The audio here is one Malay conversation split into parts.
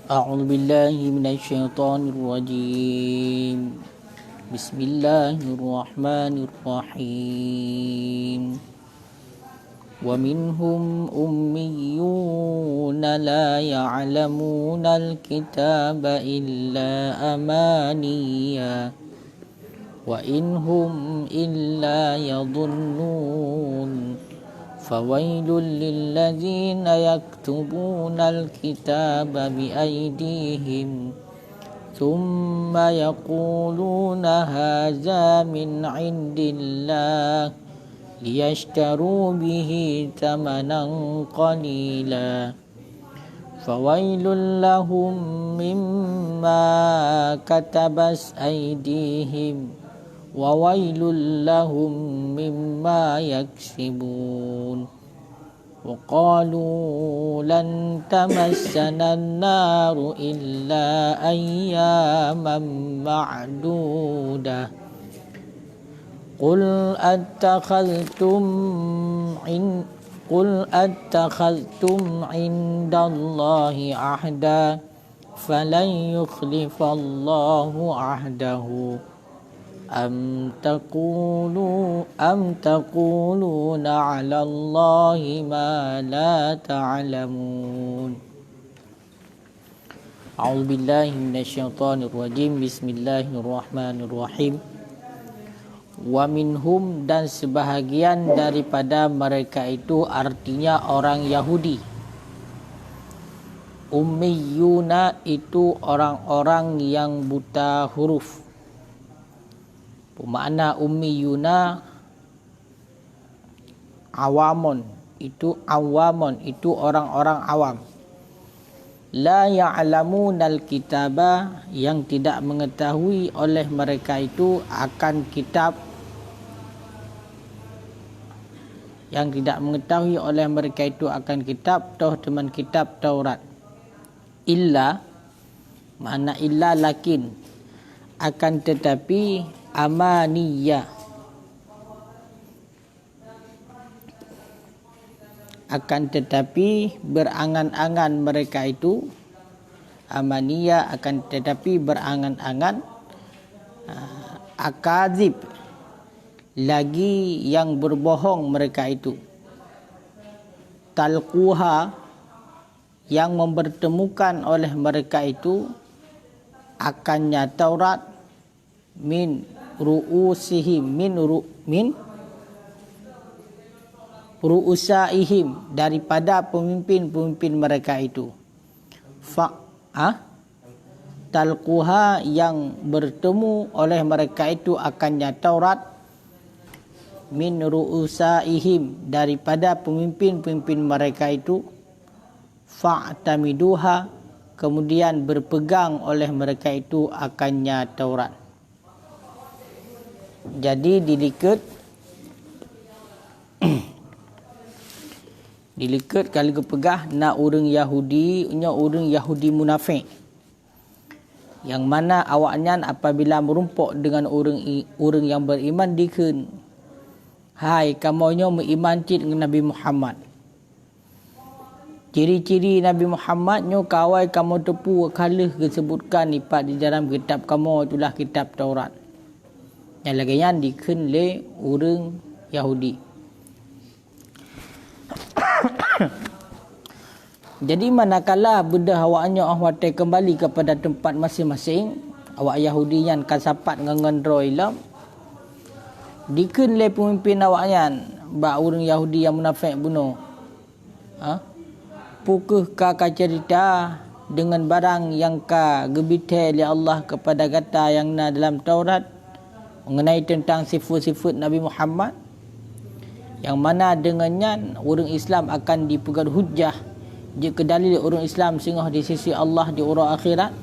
أعوذ بالله من الشيطان الرجيم بسم الله الرحمن الرحيم ومنهم أميون لا يعلمون الكتاب إلا أمانيا وإن هم إلا يظنون فويل للذين يكتبون الكتاب بأيديهم ثم يقولون هذا من عند الله ليشتروا به ثمنا قليلا فويل لهم مما كتبت أيديهم وويل لهم مما يكسبون وقالوا لن تمسنا النار إلا أياما معدودة قل أتخذتم عند الله عهدا فلن يخلف الله عهده أم تقولون على الله ما لا تعلمون أعوذ بالله من الشيطان الرجيم بسم الله الرحمن الرحيم ومنهم dan sebahagian daripada mereka itu artinya orang Yahudi. Ummiyuna itu orang-orang yang buta huruf. Makna ummiyuna awamun itu orang-orang awam. La ya'lamunal kitaba yang tidak mengetahui oleh mereka itu akan kitab, yang tidak mengetahui oleh mereka itu akan kitab atau teman kitab Taurat. Illa makna illa lakin akan tetapi amaniya akan tetapi berangan-angan mereka itu amaniya akan tetapi berangan-angan akadzib lagi yang berbohong mereka itu talquha yang mempertemukan oleh mereka itu akannya Taurat min ru'usihim min ru'usaihim daripada pemimpin-pemimpin mereka itu talquha yang bertemu oleh mereka itu akannya Taurat min ru'usaihim daripada pemimpin-pemimpin mereka itu fa'tamiduha kemudian berpegang oleh mereka itu akannya Taurat. Jadi diliket kalau kepegah nak orang Yahudi munafik yang mana awaknya apabila merumpuk dengan orang yang beriman dikun hai kamonyo beriman dengan Nabi Muhammad. Ciri-ciri Nabi Muhammad nyo kawai kamu tepu kalah disebutkan ipat di dalam kitab kamu itulah kitab Taurat. Yang laginya dikun le orang Yahudi. Jadi manakala bedah awaknya ahwate kembali kepada tempat masing-masing, awak Yahudi yang kasapat ngangendro ilam, dikun le pemimpin awaknya ba orang Yahudi yang munafik bunuh. Pukul ka cerita dengan barang yang ka gebite oleh Allah kepada kata yang na dalam Taurat mengenai tentang sifat-sifat Nabi Muhammad yang mana dengannya orang Islam akan dipegang hujjah jika dalil orang Islam sehingga di sisi Allah di orang akhirat.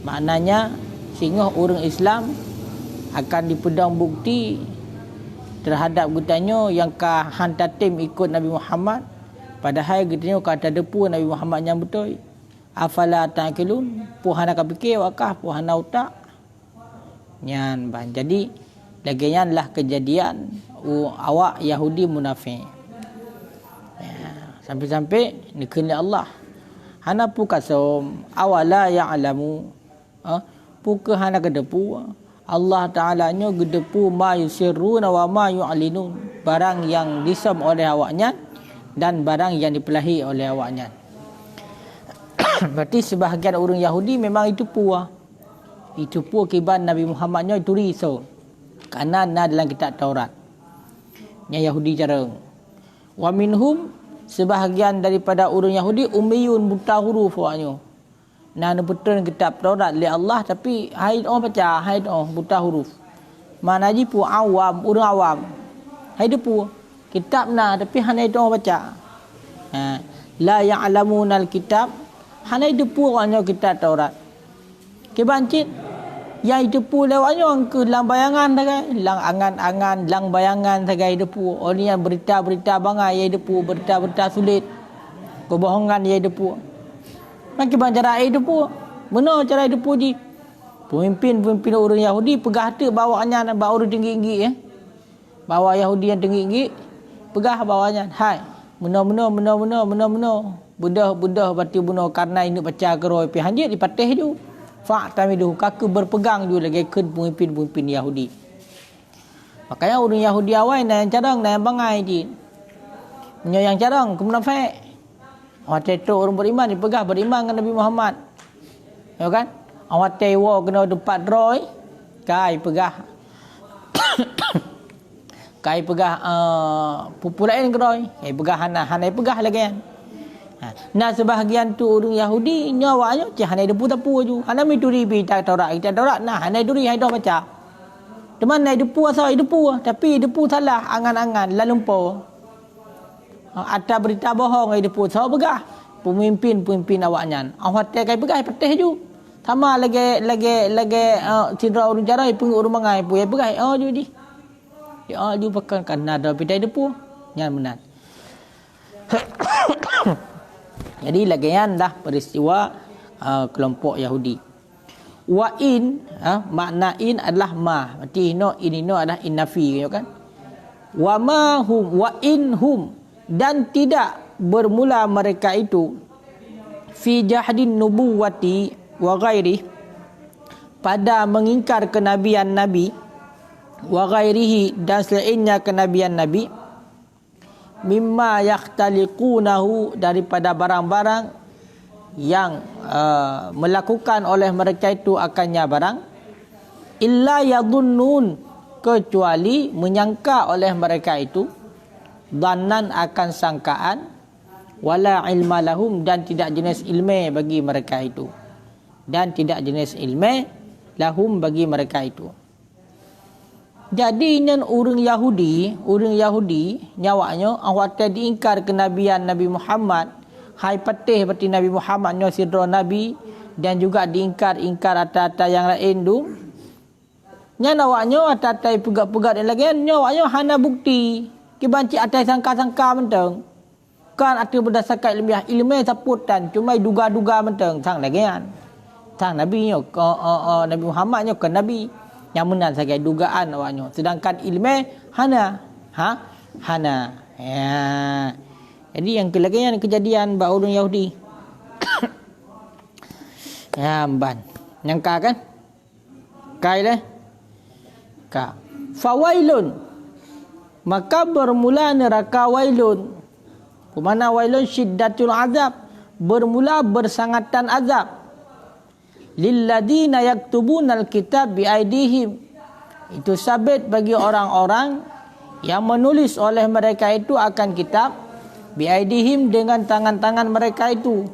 Maknanya sehingga orang Islam akan dipedang bukti terhadap gutanyo yang ka hantatim ikut Nabi Muhammad padahal gutanyo kata depu Nabi Muhammad yang betul. Afala ta'qilun puhana ka fikir wakah puhana utak nyan ban. Jadi laginya lah kejadian awak Yahudi munafik. Sampai-sampai nikah Allah. hana pu kasom awala ya'lamu puka hana gedepu Allah Ta'ala nyo gedepu ma yusirruna wa ma yu'linun, barang yang disem oleh awaknya dan barang yang dipelahi oleh awaknya. Berarti sebahagian orang Yahudi memang itu puah. Itu puah kiban Nabi Muhammad nyo itu risau. Karena dalam kitab Taurat. Yang Yahudi cara. Wa minhum, sebahagian daripada orang Yahudi ummiyun buta huruf awaknya. Nah, betul kitab Taurat li Allah tapi hai orang baca, hai orang buta huruf. Mana ji pu awam, orang awam. Hai depu kitab tapi hanya itu orang baca. La ya'lamunal kitab, hanya depu orangnya kitab Taurat. Kebancit yang depu lewatnya ke lang bayangan sagai, lang angan-angan, lang bayangan sagai depu. Orang yang berita-berita bangai yang depu, berita-berita sulit. Kebohongan yang depu. Makin banyak cara depu. Benar cara depu ji. Pemimpin orang Yahudi pegah hati bawanya bawa orang tinggi-tinggi Bawa Yahudi yang tinggi-tinggi pegah bawanya. Hai, benar. Budah berarti benar karena ini baca keroi pi hanjit dipatih ju. Fa tamidu kaki berpegang ju lagi ke pemimpin Yahudi. Makanya orang Yahudi awal yang cadang yang bangai ji. Yang cadang ke munafik. Awak teto orang beriman dipegah beriman dengan Nabi Muhammad. Ya kan? Awak tewa kena depat roy, kai pegah. Kai pegah pupulain keroi. Kai pegah hana pegah lagi kan. Nah sebahagian tu orang Yahudi nyawanya cih hana depu tapu ju. Hana mituri bi kita Taurat nah hana duri hai dah baca. Teman nai depu asal depu tapi depu salah angan-angan lalumpau. Ada berita bohong ai depu sao pegah. Pemimpin awaknya. Awak te kai pegah petih ju. Sama lagi cindera orang cara pengurus mangai pu pegah ju di. Ya ju pakan kan ada pidai depu. Nyan benar. Jadi lagian dah peristiwa kelompok Yahudi. Wa in makna in adalah ma. Berarti ini adalah innafi kan. Wa ma hum wa in hum, dan tidak bermula mereka itu fi jahdin nubuwati wa ghairi, pada mengingkar kenabian Nabi, wa ghairihi, dan selainnya kenabian Nabi, mimma yakhtaliqunahu, daripada barang-barang yang melakukan oleh mereka itu akannya barang, illa yadhunnun, kecuali menyangka oleh mereka itu, dhannan akan sangkaan, wala ilma lahum, dan tidak jenis ilmu bagi mereka itu, dan tidak jenis ilmu lahum bagi mereka itu. Jadi ini orang Yahudi nyawanya awak diingkar kenabian Nabi Muhammad, hai patih berarti Nabi Muhammad nyo sidro Nabi, dan juga diingkar atas yang lain tu. Nya awaknya atas pegat-pegat yang lagi nyawaknya hana bukti. Kibanci atas sangka-sangka menteng. Kan ada berdasarkan ilmu saputan, cuma duga-duga menteng sang lagi kan. Sang Nabi nyo Nabi Muhammad nyo kan Nabi. Yang benar sebagai dugaan awaknya. Sedangkan ilmu hana. Ya. Jadi yang kelagian kejadian bak orang Yahudi. Ya, ban. Nyangka kan? Kai dah. Ka. Fawailun. Maka bermula neraka wailun. Bermakna wailun syiddatul azab. Bermula bersangatan azab. Lilladina yaktubunal kitab biaidihim, itu sabit bagi orang-orang yang menulis oleh mereka itu akan kitab biaidihim, dengan tangan-tangan mereka itu,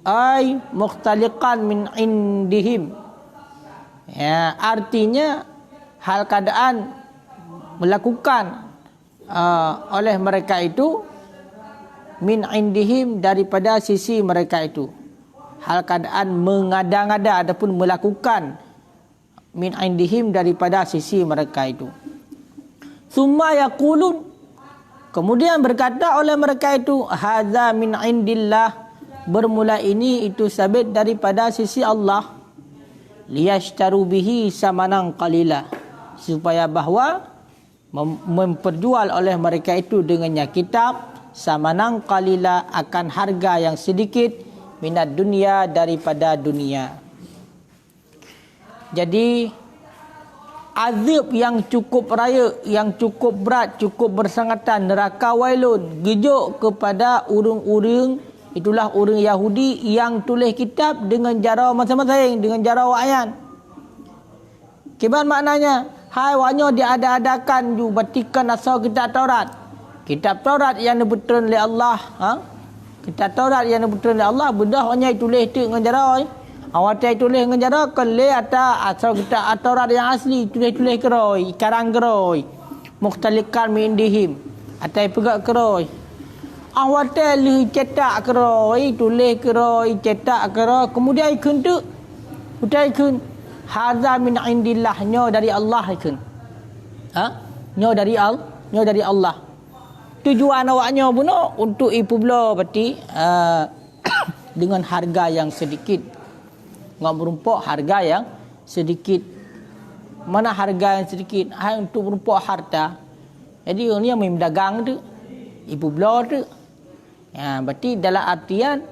ay mukhtaliqan min indihim, ya, artinya hal keadaan melakukan oleh mereka itu, min indihim, daripada sisi mereka itu, hal keadaan mengada-ngada ataupun melakukan, min indihim, daripada sisi mereka itu. Summa yaqulun, kemudian berkata oleh mereka itu, hadza min indillah, bermula ini itu sabit daripada sisi Allah, liyashtaru bihi samanan qalila, supaya bahawa memperjual oleh mereka itu dengannya kitab samanan qalila, akan harga yang sedikit, minat dunia, daripada dunia. Jadi azab yang cukup raya, yang cukup berat, cukup bersangatan, neraka wailun, gejuk kepada urang-urang, itulah orang Yahudi yang tulis kitab dengan cara masing-masing, dengan cara wa'ayan. Kiban maknanya, hai wanyo diada-adakan ju batikan asal kitab Taurat. Kitab Taurat yang dibetul oleh Allah, kitab Taurat yang dibetul oleh Allah, bedah hanya tulis tu dengan cara awak tulis dengan cara kele atas asal kitab Taurat yang asli, tulis keroi, karang keroi, mukhtalikan min indihim, atai pegak keroi. Awak lu cetak keroi, tulis keroi, cetak keroi, kemudian ikun tu, udah ikun. Hadza min indillah, nyo dari Allah ikun. Nyo dari Allah. Tujuan awaknya bunuh untuk ipu bela berarti dengan harga yang sedikit. Ngak berumpuk harga yang sedikit. Mana harga yang sedikit? Untuk berumpuk harta. Jadi orang ni yang main dagang tu, ipu bela tu. Berarti dalam artian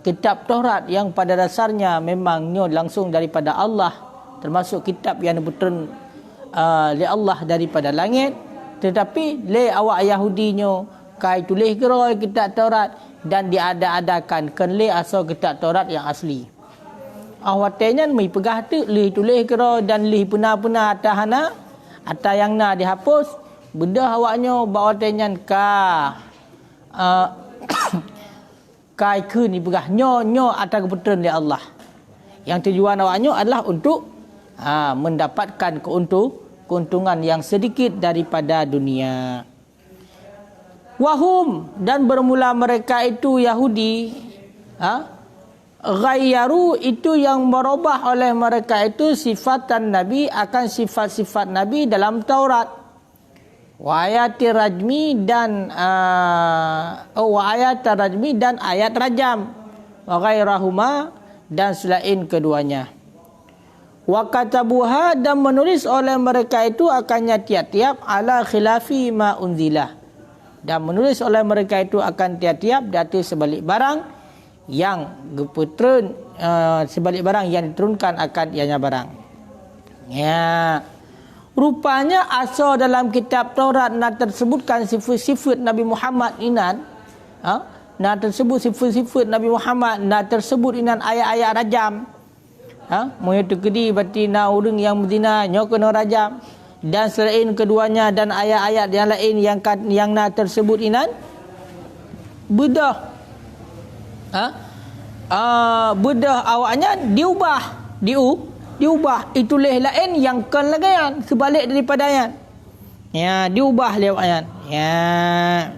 kitab Taurat yang pada dasarnya memangnya langsung daripada Allah, termasuk kitab yang dibetul oleh Allah daripada langit, tetapi le awak Yahudinya kai tulis geroi kitab Taurat dan diada-adakan kan le asal kitab Taurat yang asli. Awatnya mai pegah tu le tulis geroi dan le puna-puna atahana atau yang na dihapus, bedah awaknya bawa tenyan ka kai kun ni pegah nyo atas kebetulan dari Allah. Yang tujuan awaknya adalah untuk mendapatkan keuntungan yang sedikit daripada dunia. Wahum, dan bermula mereka itu Yahudi, ghayyaru, itu yang berubah oleh mereka itu sifatan Nabi akan sifat-sifat Nabi dalam Taurat. Wa ayati rajmi dan wa ayat rajmi dan ayat rajam, wa ghairahuma, dan selain keduanya. Wa katabuha, dan menulis oleh mereka itu akannya tiap-tiap ala khilafi ma unzilah, dan menulis oleh mereka itu akan tiap-tiap datu sebalik barang yang geputreun, sebalik barang yang diturunkan akan ianya barang. Ya. Rupanya asal dalam kitab Taurat nak tersebutkan sifat-sifat Nabi Muhammad inan, nak tersebut sifat-sifat Nabi Muhammad, nak tersebut inan ayat-ayat rajam. Moyo tekedi berarti na orang yang berzina nyo kena rajam, dan selain keduanya dan ayat-ayat yang lain yang nak tersebut inan bedah. Bedah awaknya diubah itulah lain yang kan lagayan sebalik daripada ayan. Ya, diubah lewat ayan. Ya.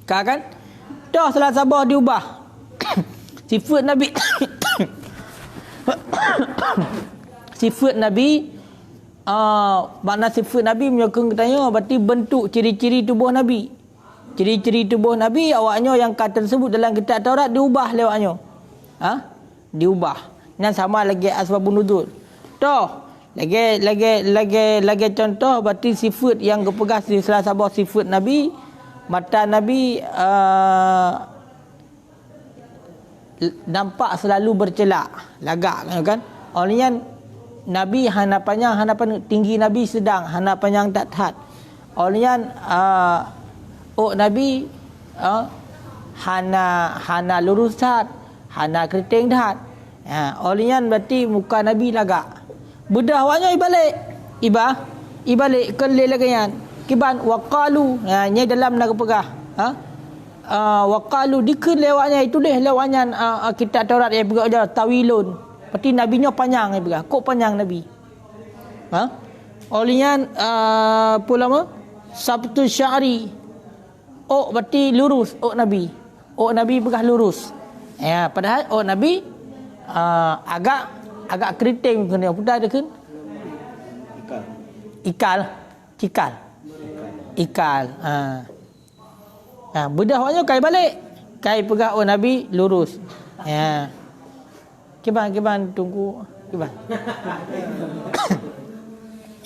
Kan? Dah salah sabah diubah. Sifat Nabi sifat Nabi makna sifat Nabi menyokong katanya berarti bentuk ciri-ciri tubuh Nabi. Ciri-ciri tubuh Nabi awaknya yang kata tersebut dalam kitab Taurat diubah lewatnya. Diubah. Dan sama lagi asbabun nuzul. Lagi contoh berarti sifat yang kepegas di salah sabah sifat Nabi, mata Nabi nampak selalu bercelak, lagak kan? Olehnya Nabi hanapan tinggi Nabi sedang, hanapan yang tak tahat. Olehnya Nabi hana lurus tahat, hana keriting tahat. Olehnya berarti muka Nabi lagak. Bedah awaknya ibalik kelil lagi yan. Kiban waqalu, nya dalam nak pegah. Waqalu dikun lewatnya itu deh lewatnya kitab Taurat yang pegah aja tawilun. Berarti nabinya panjang pegah. Kok panjang Nabi? Olehnya pulama sabtu sya'ri. Berarti lurus Nabi. Nabi pegah lurus. Padahal Nabi agak keriting kena putah ada kan? Ikal. Bedah awaknya kai balik. Kai pegah Nabi lurus. Ya. Kiban tunggu kiban.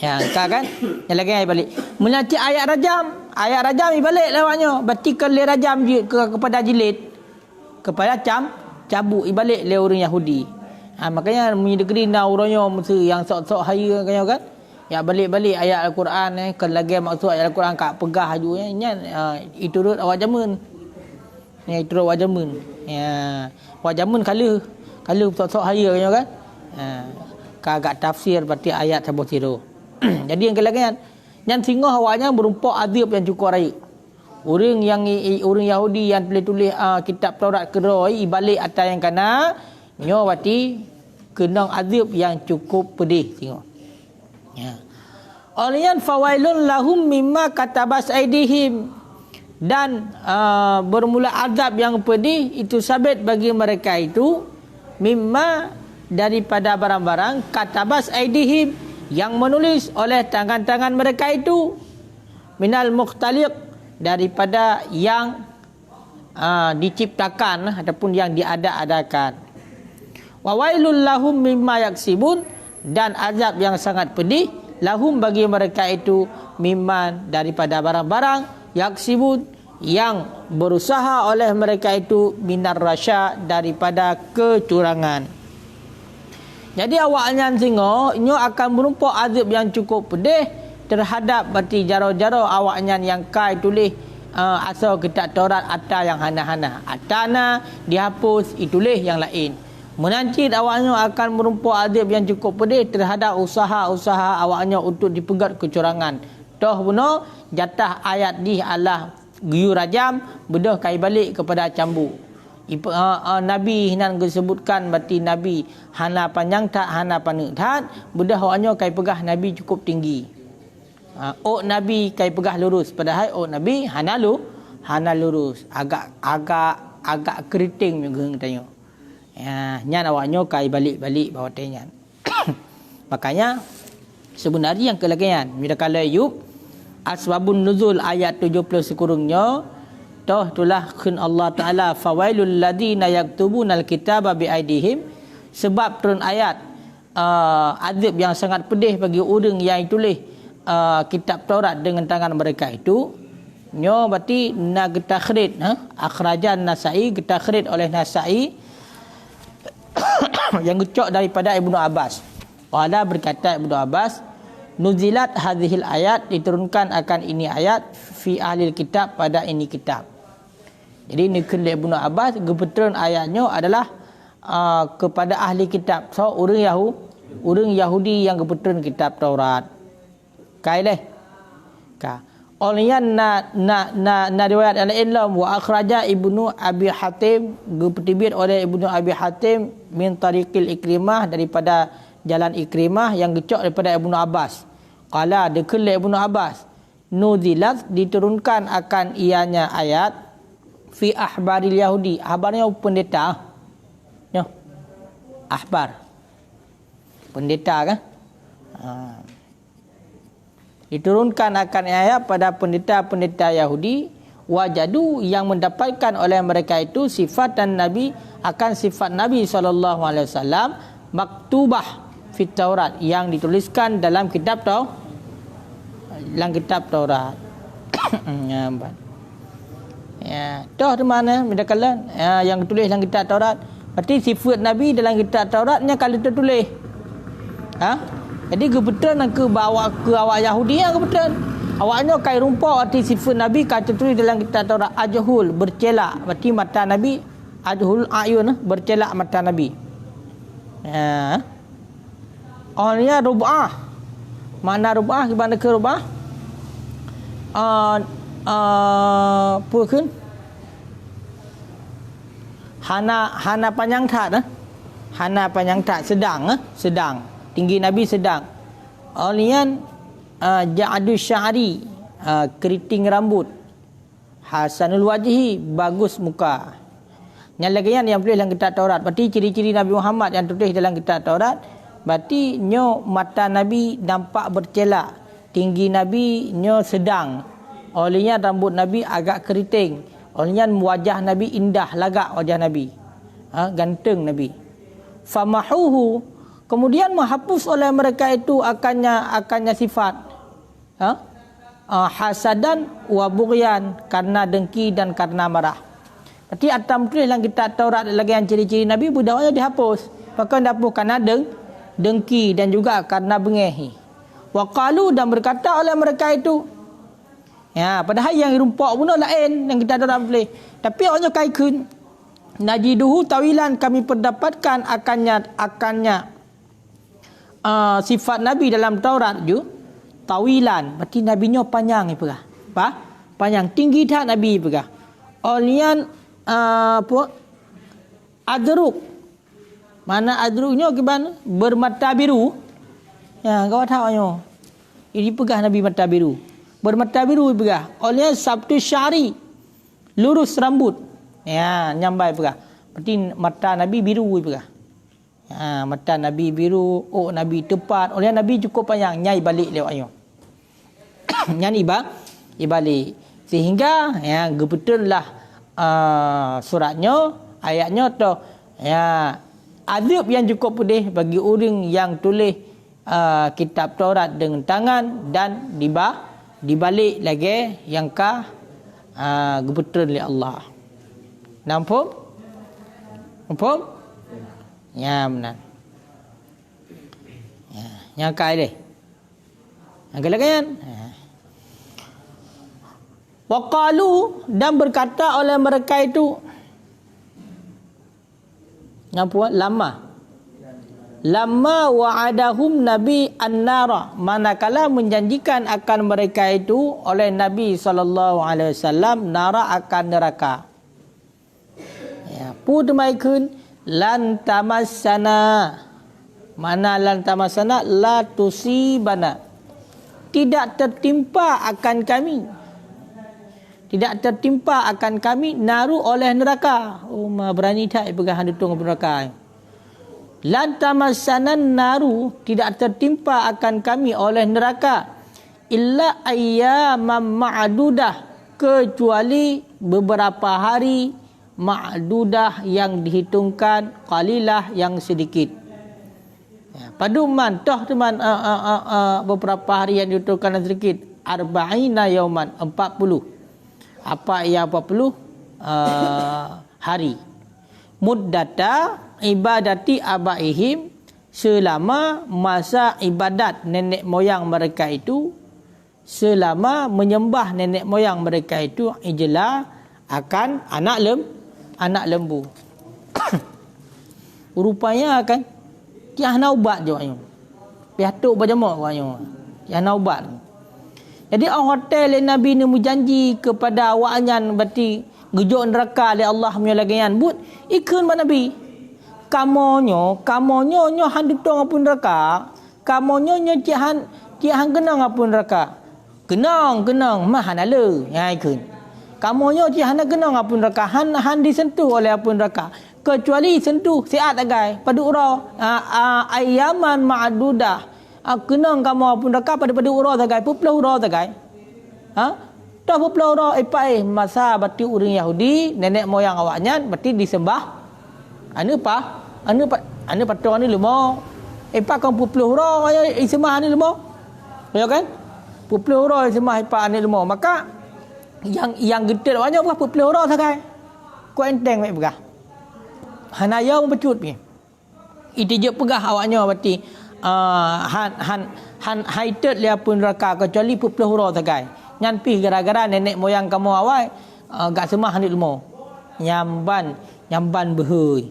Ya, kan? Yang lagi ai balik. Menyati ayat rajam. ayat rajam dibalik lewatnya. Berarti kelih rajam kepada jilid, kepada cabuk dibalik oleh orang Yahudi. Makanya menyedekri na orangnya mesti yang sok-sok hari kan. Ya balik-balik ayat Al-Quran kelagi maksud ayat Al-Quran kat pegah ju itu turut awak jamun. Itu turut awak jamun. Awak jamun kala sok-sok hari kan. Kagak tafsir berarti ayat sabut siro. Jadi yang kelagian yang singgah awaknya berumpuk azab yang cukup raya. Orang Yahudi yang tulis kitab Taurat keroi balik atas yang kana nyo berarti kena azab yang cukup pedih tengok. Olian fawailun lahum mimma katabas aidihim, dan bermula azab yang pedih itu sabit bagi mereka itu mimma daripada barang-barang katabas aidihim yang menulis oleh tangan-tangan mereka itu minal mukhtaliq daripada yang diciptakan ataupun yang diada-adakan. Wa wailul lahum mimma yaksibun, dan azab yang sangat pedih lahum bagi mereka itu mimman daripada barang-barang yaksibun yang berusaha oleh mereka itu minar rasya daripada kecurangan. Jadi awaknya tengok nyo akan merumpuk azab yang cukup pedih terhadap berarti jaro-jaro awaknya yang kai tulis asal kitab Taurat atas yang hana-hana. Atana dihapus itulis yang lain. Menanti awaknya akan merumpuk azab yang cukup pedih terhadap usaha-usaha awaknya untuk dipegat kecurangan. Toh benar jatah ayat di Allah giyu rajam bedah kai balik kepada cambuk. Nabi hinan disebutkan berarti Nabi hana panjang tak hana panjang tak bedah awaknya kai pegah Nabi cukup tinggi. Nabi kai pegah lurus padahal Nabi hana lurus agak keriting juga tanya. Nyan awaknya kai balik bawah tenyan. Makanya sebenarnya yang kelagian bila kala Ayub asbabun nuzul ayat 70 sekurangnya toh itulah khun Allah Taala fawailul ladina yaktubunal kitaba biaidihim, sebab turun ayat azab yang sangat pedih bagi orang yang tulis kitab Taurat dengan tangan mereka itu nyo berarti na getakhrid akhrajan Nasai getakhrid oleh Nasai yang gecok daripada Ibnu Abbas. Wala berkata Ibnu Abbas nuzilat hadhil ayat, diturunkan akan ini ayat fi ahlil kitab pada ini kitab. Jadi nikul Ibnu Abbas kebetulan ayatnya adalah kepada ahli kitab. So orang Yahudi yang kebetulan kitab Taurat. Kaileh. Olehnya na riwayat al-Ilm wa akhraja Ibnu Abi Hatim, dipetibit oleh Ibnu Abi Hatim min tariqil Ikrimah, daripada jalan Ikrimah yang gecok daripada Ibnu Abbas. Qala dekul Ibnu Abbas nuzilat, diturunkan akan ianya ayat fi ahbaril Yahudi, ahbarnya pendeta ya, ahbar pendeta kan. Diturunkan akan ayat pada pendeta-pendeta Yahudi wajadu, yang mendapatkan oleh mereka itu sifat dan Nabi akan sifat Nabi SAW maktubah fit Taurat, yang dituliskan dalam kitab Taurat. Ya, toh di mana mendakalan yang ditulis dalam kitab Taurat, berarti sifat Nabi dalam kitab Tauratnya kalau tertulis. Jadi kebetulan ke bawa ke awak Yahudi yang kebetulan awaknya kai rumpau arti sifat Nabi kata tulis dalam kitab Taurat ajhul, bercelak, berarti mata Nabi ajhul ayun, bercelak mata Nabi. Orangnya rub'ah. Mana rub'ah gimana ke rub'ah? Pukeun hana panjang tak hana panjang tak sedang tinggi Nabi sedang. Olian ja'adu sya'ri, keriting rambut. Hasanul wajhi, bagus muka. Yang lagian yang tulis dalam kitab Taurat, berarti ciri-ciri Nabi Muhammad yang tulis dalam kitab Taurat, berarti nyo mata Nabi nampak bercelak, tinggi Nabi nyo sedang. Olian rambut Nabi agak keriting. Olian wajah Nabi indah, lagak wajah Nabi. Ganteng Nabi. Famahuhu, kemudian menghapus oleh mereka itu akannya sifat hasadan wa bughyan, karena dengki dan karena marah. Berarti atam tulis dalam kitab Taurat lagi yang ciri-ciri Nabi budaknya dihapus. Maka dihapus karena dengki dan juga karena bengehi. Wa qalu, dan berkata oleh mereka itu. Ya, padahal yang rumpok pun lain yang kita Taurat tulis. Tapi orangnya kaikun. Najiduhu tawilan, kami perdapatkan akannya sifat Nabi dalam Taurat ju tawilan, berarti nabinya panjang apa? Panjang, tinggi tak Nabi apa? Olian adruk. Mana adruknya gimana? Bermata biru. Ya, kau tahu ini pegah Nabi mata biru. Bermata biru pegah. Olian sabtu syari. Lurus rambut. Ya, nyambai pegah. Berarti mata Nabi biru pegah. Ya, mata Nabi biru, Nabi tepat. Oleh Nabi cukup panjang, nyai balik lewatnya. Nyai balik. Sehingga ya gebetullah suratnya, ayatnya tu ya azab yang cukup pedih bagi orang yang tulis kitab Taurat dengan tangan dan dibalik lagi yang gebetul oleh Allah. Nampak? Ya, benar. Ya, yang kai deh. Yang lagi kan? Wa qalu, dan berkata oleh mereka itu. Nampak? Lama wa'adahum Nabi an-nara, manakala menjanjikan akan mereka itu oleh Nabi SAW nara akan neraka. Ya, pudmaikan lan tamassana, mana lan tamassana la tusibana, tidak tertimpa akan kami naru oleh neraka. Berani tak pegang handutung neraka. Lan tamassana naru, tidak tertimpa akan kami oleh neraka illa ayyamam ma'dudah, kecuali beberapa hari ma'dudah yang dihitungkan, qalilah yang sedikit. Ya, paduman toh teman beberapa hari yang dihitungkan sedikit, arba'ina yauman, 40. Apa ia 40 hari. Muddata ibadati abaihim, selama masa ibadat nenek moyang mereka itu, selama menyembah nenek moyang mereka itu, ijla akan anak lembu. Rupanya akan tiah naubat jawabnya. Piatuk berjemaah jawabnya. Tiah naubat. Jadi orang hotel yang Nabi ni berjanji kepada awaknya berarti gejuk neraka oleh Allah punya lagian. But ikun ba Nabi. Kamonyo han ditong apun neraka. Kamonyo cihan genang apun neraka. Genang mahan ala. Ya ikun. Kamonyo cihan genang apun neraka. Han disentuh oleh apun neraka. Kecuali sentuh siat agai pada urau ayaman ma'dudah. Kenang kamu apun neraka pada urau tagai puplah urau tagai. Dah puplah urau masa berarti orang Yahudi nenek moyang awaknya berarti disembah. Anu patong ni lemau. Kan puplah urau disembah ni lemau. Ya kan? Puplah urau disembah ni lemau. Maka yang gedet awaknya bukan puplah urau tagai. Ku enteng mek begah. Hanaya mempecut pi. Itu je pegah awaknya berarti han haited lia pun neraka kecuali puplah hurau tagai. Nyan pi gara-gara nenek moyang kamu awal gak semah ni ilmu. Nyamban behoi.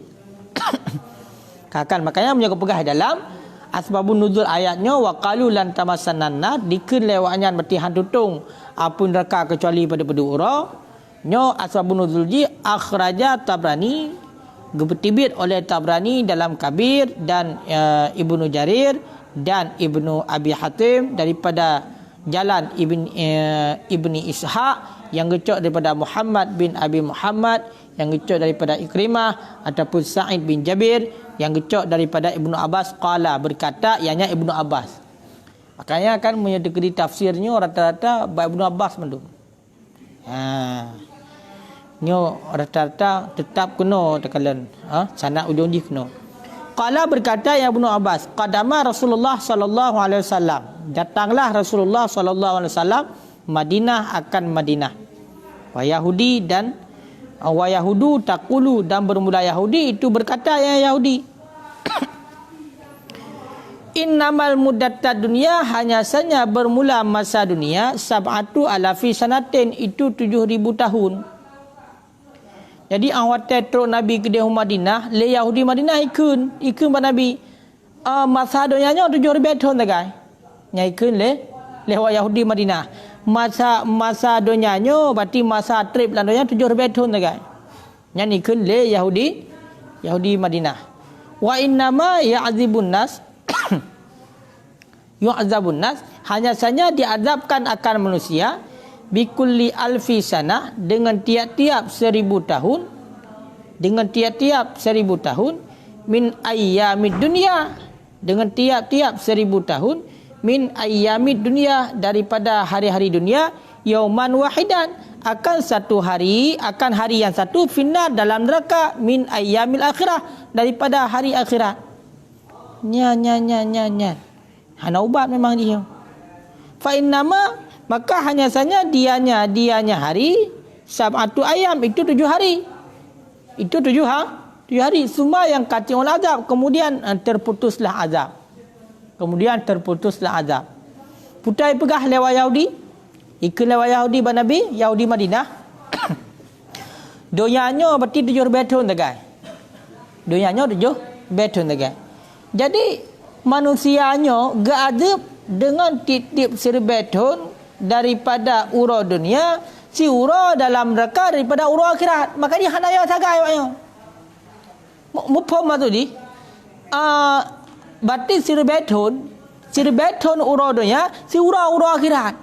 Kakan makanya menjaga pegah dalam asbabun nuzul ayatnya wa qalu lan tamassanna dikeun lewatnya berarti han tutung apun neraka kecuali pada hurau. Nyo asbabun nuzul ji akhraja Tabrani, gebetibit oleh Tabrani dalam Kabir dan Ibnu Jarir dan Ibnu Abi Hatim daripada jalan Ibni Ishaq yang gecok daripada Muhammad bin Abi Muhammad, yang gecok daripada Ikrimah ataupun Sa'id bin Jabir, yang gecok daripada Ibnu Abbas qala, berkata ianya Ibnu Abbas. Makanya kan menyedekati tafsirnya rata-rata Ibnu Abbas mendung. Nyo rata-rata tetap kena tekalan sanad ujung di kena. Qala berkata ya Ibnu Abbas, qadama Rasulullah sallallahu alaihi wasallam, datanglah Rasulullah sallallahu alaihi wasallam Madinah akan Madinah. Wa Yahudi dan wa Yahudu taqulu, dan bermula Yahudi itu berkata ya Yahudi. Innamal muddatad dunia, hanya saja bermula masa dunia, sab'atu alafi sanatin, itu 7,000 tahun. Jadi awatnya teruk Nabi ke dia Madinah, le Yahudi Madinah ikun ba Nabi. Masa dunianya 7,000 tahun tagai. Nya ikun le wa Yahudi Madinah. Masa dunianya berarti masa trip landanya 7,000 tahun tagai. Nya ikun le Yahudi Madinah. Wa innama ya'dzibun nas yu'adzabun nas, hanya saja diazabkan akan manusia bikulli alfi sana, dengan tiap-tiap 1,000 tahun, dengan tiap-tiap 1,000 tahun, min ayyamid dunia, dengan tiap-tiap 1,000 tahun, min ayyamid dunia, daripada hari-hari dunia, yauman wahidan, akan satu hari, akan hari yang satu, finnar, dalam neraka, min ayyamil akhirah, daripada hari akhirat. Nya hana ubat memang dia. Fa innama, maka hanya saja dianya hari sab'atu ayam, itu 7 hari. Itu 7 hari. Semua yang katiul azab, kemudian terputuslah azab. Putai pegah lewat Yahudi. Ikut lewat Yahudi ba Nabi, Yahudi Madinah. Doyanyo berarti 7 tahun tagai. Doyanyo 7 tahun tagai. Jadi manusianya gaadab dengan titip 1,000 tahun daripada ura dunia, si ura dalam neraka daripada ura akhirat. Maka dia hanaya sagai waknya. Mupom tu di. Berarti 1,000 tahun ura dunia, si ura akhirat.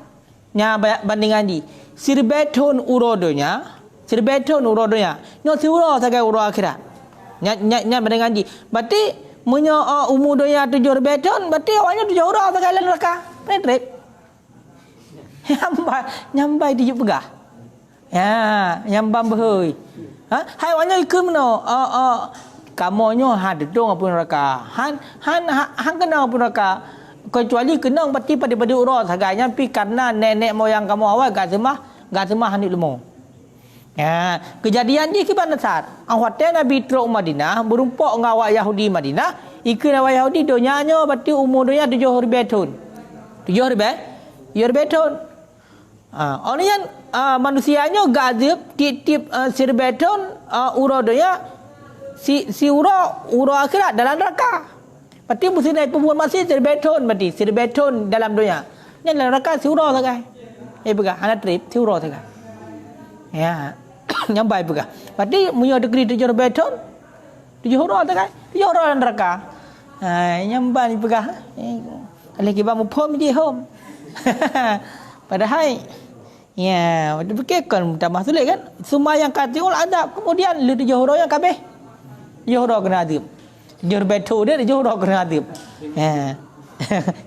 Nya bandingan di. 1,000 tahun ura dunia, 1,000 tahun ura dunia. Nya si ura sagai ura akhirat. Nya bandingan di. Berarti umur dunia 7,000 tahun, berarti awaknya 7 orang tak kala neraka. Trip. Nyambai dia pegah. Ya, nyambam behoi. Hai awaknya ikut meno. Kamonyo dedong apa neraka. Han kena apa neraka. Kecuali kenang berarti pada urang saganya, pi karena nenek moyang kamu awal gak semah handik lemo. Ya, kejadian ni kiban nasar. Awatnya Nabi teruk Madinah, berumpuk dengan awak Yahudi Madinah, ikut awak Yahudi donyanya berarti umur dunia 7,000 tahun. 7,000 tahun. Orang yang manusianya gazib tip 1,000 tahun ura dunia, si ura akhirat dalam neraka. Berarti mesti naik perempuan masih 1,000 tahun, berarti 1,000 tahun dalam dunia. Yang dalam neraka si ura sagai. Pegah anak trip si ura sagai. Ya. Nyambai pegah. Berarti punya degree 7,000 tahun. 7 orang tak kan? 7 orang neraka. Nyambai pegah. Alih kita mau pom dia home. Padahal ya, fikir kan tambah sulit kan? Semua yang katiul adab, kemudian 7 orang yang kabeh. 7 orang kena adab. 7,000 tahun dia 7 orang kena adab. Ya.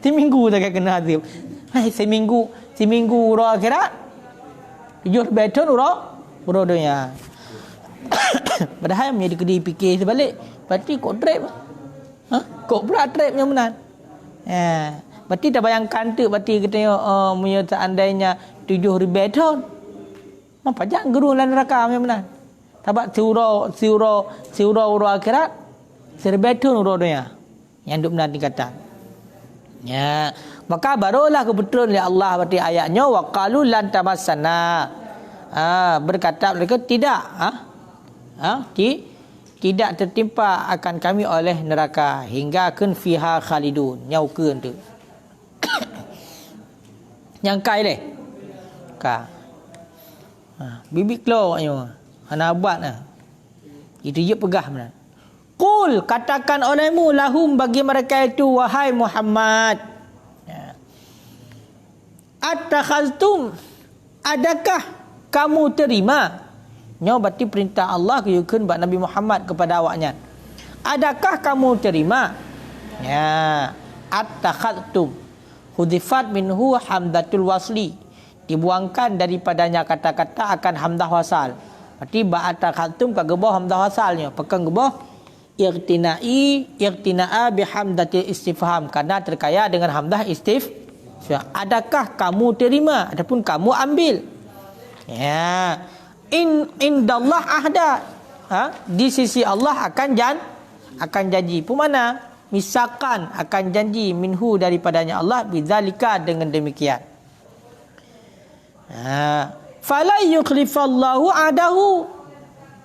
Seminggu tak kena adab. Seminggu orang akhirat. 7,000 tahun orang dunia. Padahal menjadi kedi fikir sebalik. Berarti kok trip. Kok pula trip yang benar. Berarti dah bayangkan tu, berarti kita punya seandainya 7,000 tahun. Apa jangan guru dalam neraka yang benar. Sebab siura akhirat 1,000 tahun ura dunia. Yang duk benar dikatakan. Ya, maka barulah kebetulan oleh Allah berarti ayatnya wa qalu lan tamassana. Berkata mereka tidak tidak tertimpa akan kami oleh neraka hingga kun fiha khalidun. Nyaukeun tu. Yang kai leh. Ka. Bibik lo ayo. Hana buat nah. Itu je pegah benar. Qul, katakan olehmu lahum bagi mereka itu wahai Muhammad. Attakhaztum, adakah kamu terima? Nya berarti perintah Allah kuyukun buat Nabi Muhammad kepada awaknya. Adakah kamu terima? Ya, attakhaztum. Hudifat minhu hamdatul wasli. Dibuangkan daripadanya kata-kata akan hamdah wasal. Berarti ba'attakhaztum ka gebah hamdah wasalnya. Pekan gebah iqtina'a bihamdatil istifham, karena terkaya dengan hamdah So, adakah kamu terima ataupun kamu ambil? Ya. Indallah ahda. Di sisi Allah akan janji. Pemana? Misalkan akan janji minhu daripadanya Allah bidzalika dengan demikian. Fala yukhlifallahu adahu.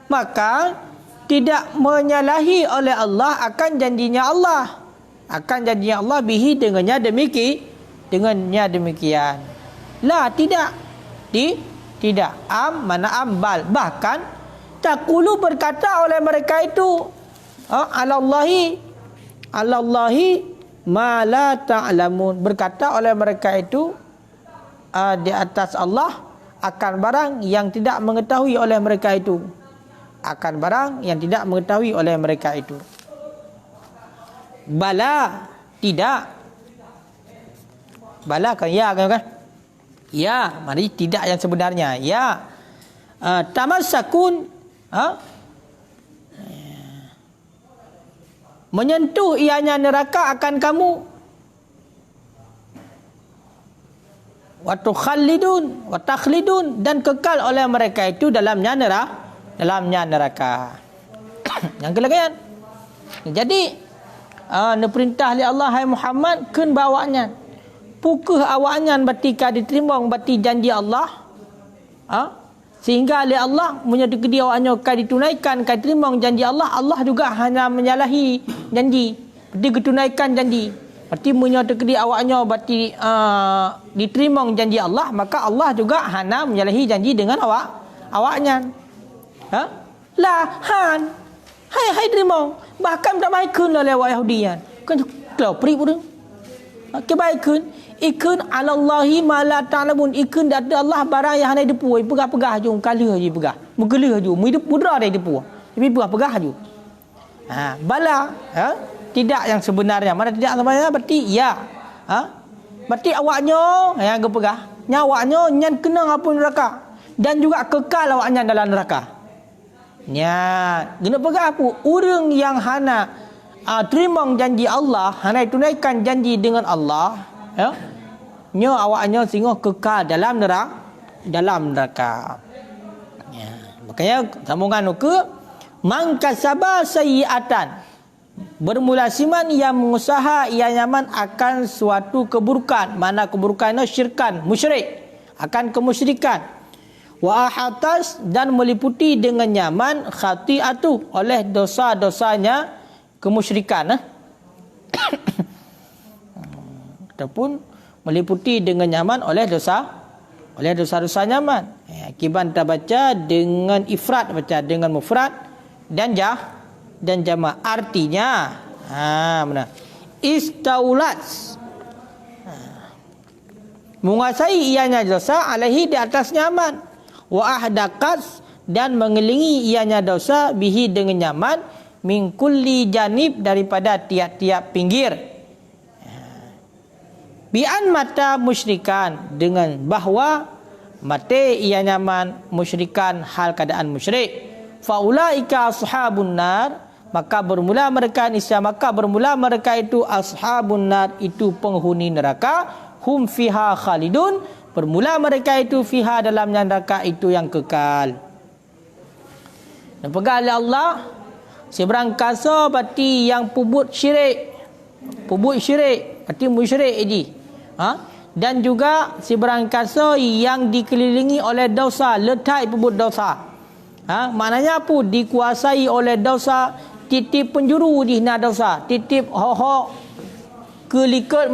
Maka tidak menyalahi oleh Allah akan janjinya Allah. Akan janjinya Allah bihi dengannya demikian. La, tidak. Tidak. Mana bal. Bahkan taqulu berkata oleh mereka itu Alallahi ma la ta'lamun. Berkata oleh mereka itu di atas Allah akan barang yang tidak mengetahui oleh mereka itu. Akan barang yang tidak mengetahui oleh mereka itu. Bala, tidak. Bala kan ya kan? Ya, mari tidak yang sebenarnya. Ya. Tamassakun, menyentuh ianya neraka akan kamu. Wa tukhalidun, wa takhlidun, dan kekal oleh mereka itu dalamnya neraka. Yang kelagian. Jadi perintah li Allah, hai Muhammad, kun bawanya. Pukul awaknya batika diterima bati janji Allah. Sehingga li Allah menyatakan dia awaknya akan ditunaikan, akan diterima janji Allah. Allah juga hanya menyalahi janji. Berarti ditunaikan janji. Berarti menyatakan dia awaknya bati diterima janji Allah, maka Allah juga hanya menyalahi janji dengan awaknya. Lahan. Hai terima. Bahkan tak baik kun oleh awak Yahudian. Kan kalau pri pun. Kebaikan ikun alallahi ma la ta'lamun. Ikun dari Allah barang yang hanya depu. Pegah-pegah je kala je pegah. Menggelah je. Mu pudra dia depu. Tapi pegah-pegah je. Bala, tidak yang sebenarnya. Mana tidak sebenarnya berarti ya. Berarti awaknya yang pegah. Nyawaknya nyan kena ngapun neraka. Dan juga kekal awaknya dalam neraka. Guna pegah apa? Orang yang hana terima janji Allah, hana tunaikan janji dengan Allah, awaknya sehingga kekal dalam neraka. Makanya sambungan ke mangkasaba sayyiatan, bermula siman yang mengusaha ia nyaman akan suatu keburukan. Mana keburukannya? Syirkan, musyrik, akan kemusyrikan. Wa ahatas, dan meliputi dengan nyaman khati'atu, oleh dosa-dosanya kemusyrikan. Ataupun meliputi dengan nyaman oleh dosa-dosa nyaman. Akibat kita baca dengan ifrat, baca dengan mufrad dan jama'. Artinya benar. Istaulat, menguasai ianya dosa alaihi, di atas nyaman. Wa ahdakas, dan mengelilingi ianya dosa bihi dengan nyaman, min kulli janib, daripada tiap-tiap pinggir. Bi'an mata musyrikan, dengan bahwa mati ia nyaman musyrikan hal keadaan musyrik. Faulaika ashabun nar, maka bermula mereka itu ashabun nar, itu penghuni neraka. Hum fiha khalidun, bermula mereka itu fiha, dalamnya neraka itu yang kekal. Dan pegang oleh Allah seberang kasa berarti yang pubut syirik berarti musyrik ini. Dan juga seberang kasa yang dikelilingi oleh dosa, letak pubut dosa. Maknanya apa? Dikuasai oleh dosa, titip penjuru di hina dosa, titip ho kelikat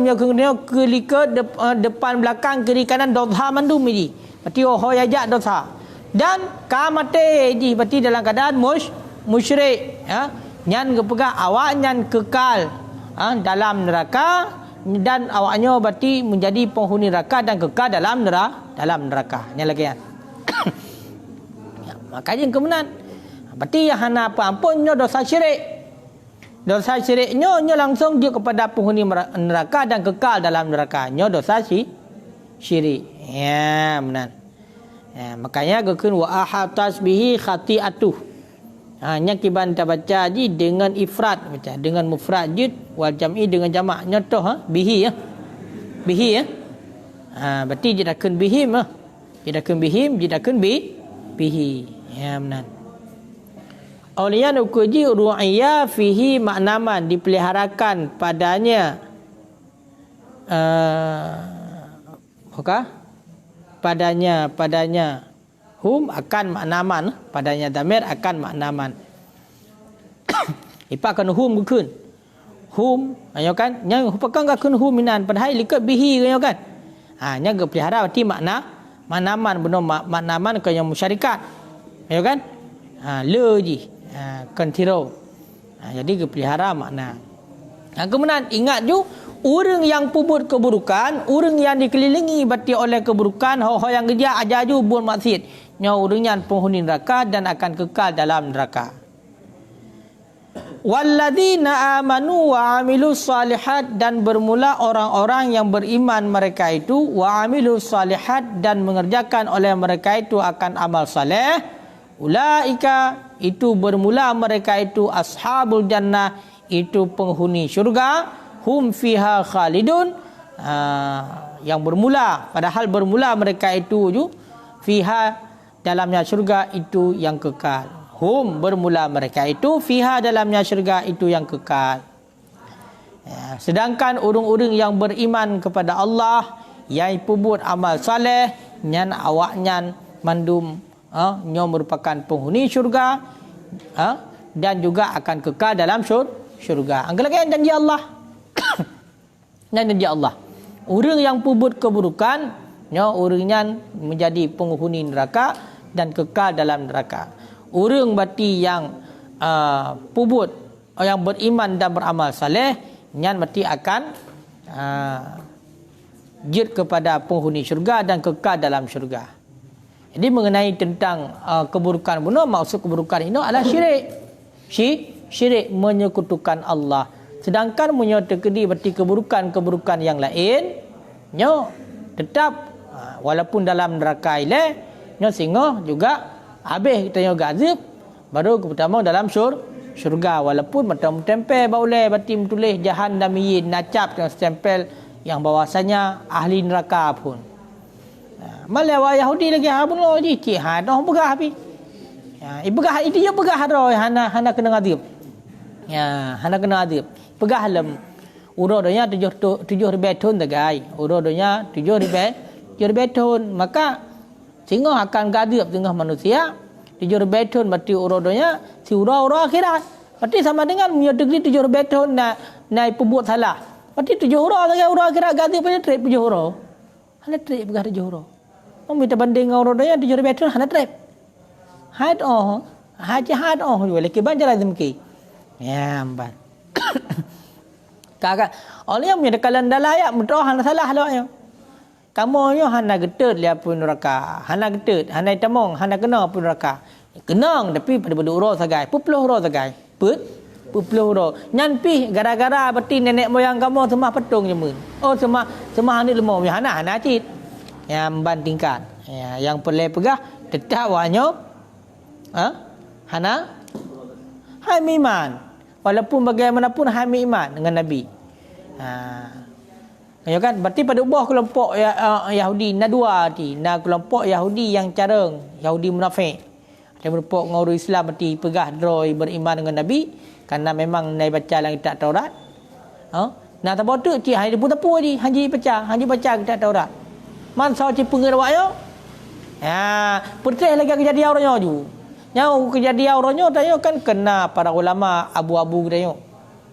depan belakang kiri kanan dosa mandum ini. Berarti ho yajak dosa. Dan kamate ini berarti dalam keadaan musyrik. Nyan kepegang awak nyan kekal dalam neraka, dan awaknya berarti menjadi penghuni neraka dan kekal dalam neraka. Ini lagi kan. Makanya kemudian berarti yang hana apa ampunnya dosa syirik. Dosa syiriknya langsung dia kepada penghuni neraka dan kekal dalam neraka. Dosa syirik. Ya, benar. Makanya gekun wa ahatas bihi khati'atuh. Nya kiban kita baca ji dengan ifrat, baca dengan mufrad jid wal jam'i dengan jamak. Nyotoh bihi ya. Bihi ya. Berarti jidakun bihim lah. Jidakun bihi. Ya benar. Auliyan ukuji ru'iyya fihi maknaman, dipeliharakan padanya padanya hum akan maknaman, padanya damir akan maknaman. Ipakan hum kun hum ayo kan yang hupakan kun hum minan padahal likat bihi ayo kan nya ke pelihara berarti maknaman benar maknaman ke yang musyarikat ayo kan le ji kontiro jadi ke pelihara makna. Kemudian ingat ju orang yang puput keburukan, orang yang dikelilingi berarti oleh keburukan, hal yang kerja ajaju buat maksiat, nya orang yang penghuni neraka dan akan kekal dalam neraka. Walladzina amanu wa amilus salihat, dan bermula orang-orang yang beriman mereka itu wa amilus salihat dan mengerjakan oleh mereka itu akan amal saleh, ulaika itu bermula mereka itu ashabul jannah, itu penghuni syurga, hum fiha khalidun, yang bermula padahal bermula mereka itu fiha dalamnya syurga itu yang kekal. Hum bermula mereka itu fiha dalamnya syurga itu yang kekal. Sedangkan orang-orang yang beriman kepada Allah yang pembuat amal saleh nyan awaknyan mandum nyo merupakan penghuni syurga dan juga akan kekal dalam syurga. Angkat janji Allah. Dan janji Allah. Orang yang pembuat keburukan nyo orangnya menjadi penghuni neraka dan kekal dalam neraka. Orang berarti yang pubut, yang beriman dan beramal saleh, nyan berarti akan jid kepada penghuni syurga dan kekal dalam syurga. Jadi mengenai tentang keburukan benar, maksud keburukan ini adalah syirik. Syirik menyekutukan Allah. Sedangkan menyertai berarti keburukan yang lain, nyo tetap walaupun dalam neraka ile, nyo singoh juga habis kita yang gazib baru pertama dalam syurga walaupun macam tempel baulai berarti tulis jahannamiyin nacap dengan stempel yang bahwasanya ahli neraka pun. Malah Yahudi lagi pun lo ji cik dah begah habis. Ibegah itu je begah ro hana kena gazib. Hana kena gazib. Begah lem urodonya 7 tahun tagai. Urodonya 7 tahun maka sehingga akan gadib tengah manusia 7 tahun berarti urodonya si ura akhirat. Berarti sama dengan punya degree 7 tahun naik pembuat salah. Berarti 7 ura lagi ura akhirat gadib punya trip 7 ura. Hana trip begah 7 ura. Minta banding urodonya 7 tahun hana trip. Had boleh ke banjar lazim ke. Ya amban. Kakak oleh yang punya kalan dalayak mudah hana salah lo yo. Kamu yo hana getet dia pun neraka. Hana getet, hana tamong, hana kena pun neraka. Kenang tapi pada uro sagai. Pupuluh uro sagai. Pupuluh uro. Nyan pi gara-gara berarti nenek moyang kamu semua petung je mun. Oh semua hani lemau hana cit. Yang amban tingkat. Yang perlu pegah tetap wanyo hana hami iman. Walaupun bagaimanapun hami iman dengan Nabi. Ya kan? Berarti pada ubah kelompok Yahudi dua ti. Kelompok Yahudi yang careng, Yahudi munafik. Ada kelompok orang Islam berarti pegah droi beriman dengan Nabi karena memang naik baca dalam kitab Taurat. Nah tak bodoh ti hari pun tapu di haji baca kitab Taurat. Man sao ci pengen awak yo. Putih lagi kejadian orangnya ju. Yang kejadian orangnya tayo kan kena para ulama abu-abu tayo.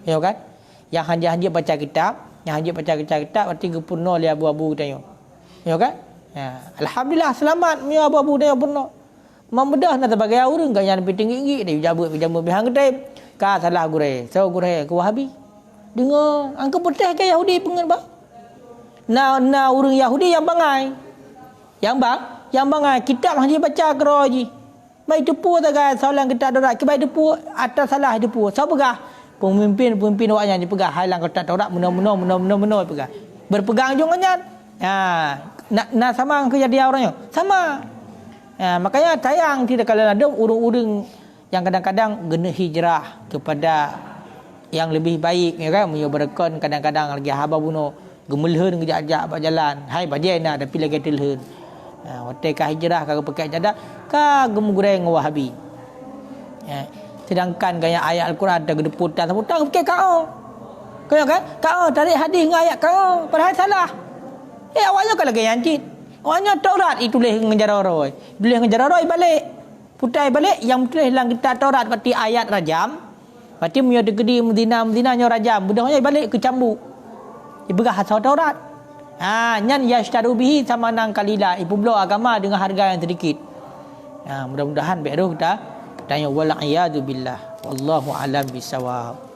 Ya kan? Yang hanja-hanja baca kitab, berarti gepurno li abu-abu tayo. Ya kan? Alhamdulillah selamat mi abu-abu tayo purno. Memudah nak sebagai orang kan yang tinggi-tinggi dia jamu bihang gede. Ka salah gure. So gure ke Wahabi. Dengar angka putih ke Yahudi pengen ba? Na orang Yahudi yang bangai. Yang bangai kitab hanya baca keroji. Baik depu tagai soalan kita dorak ke baik depu atas salah depu. Sao pegah pemimpin awaknya dipegah halang kitab Taurat meno pegah. Berpegang jangan. Nak sama kejadian orangnya. Sama. Makanya tayang tidak kalau ada urung-urung yang kadang-kadang kena hijrah kepada yang lebih baik ya kan menyebarkan kadang-kadang lagi haba bunuh gemelheun ngejak-jak berjalan. Hai bajian dah tapi lagi telheun. Hotel ka hijrah ka pakai jadah ka gemugureng Wahabi. Sedangkan gaya ayat Al-Quran ada gedeputan seputang fikir kau. Kau kan? Kau tarik hadis dengan ayat kau. Padahal salah. Awaknya kan lagi yancit. Awaknya Taurat itu boleh ngejaroroi. Boleh ngejaroroi balik. Putai balik yang tulis dalam kitab Taurat berarti ayat rajam. Berarti punya degedi mudina-mudinanya rajam. Budahnya balik ke cambuk. Ibrah hasal Taurat. Nyan yashtaru bihi sama nang kalila. Ibu belau agama dengan harga yang sedikit. Mudah-mudahan baik kita tanya wal a'yadu billah. Wallahu alam bisawab.